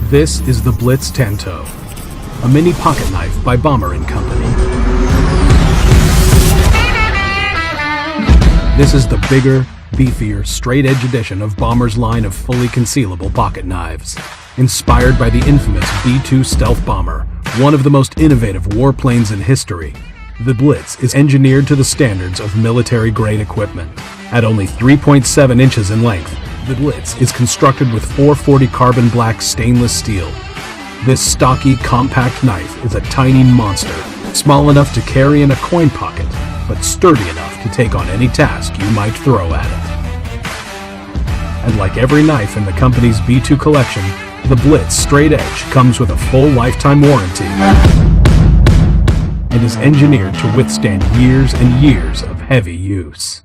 This is the BLITZ Tanto, a mini pocket knife by Bomber & Company. This is the bigger, beefier, straight-edge edition of Bomber's line of fully concealable pocket knives. Inspired by the infamous B-2 stealth bomber, one of the most innovative warplanes in history, the BLITZ is engineered to the standards of military-grade equipment. At only 3.7 inches in length, the BLITZ is constructed with 440 carbon black stainless steel. This stocky, compact knife is a tiny monster, small enough to carry in a coin pocket, but sturdy enough to take on any task you might throw at it. And like every knife in the company's B2 collection, the BLITZ Straight Edge comes with a full lifetime warranty and is engineered to withstand years and years of heavy use.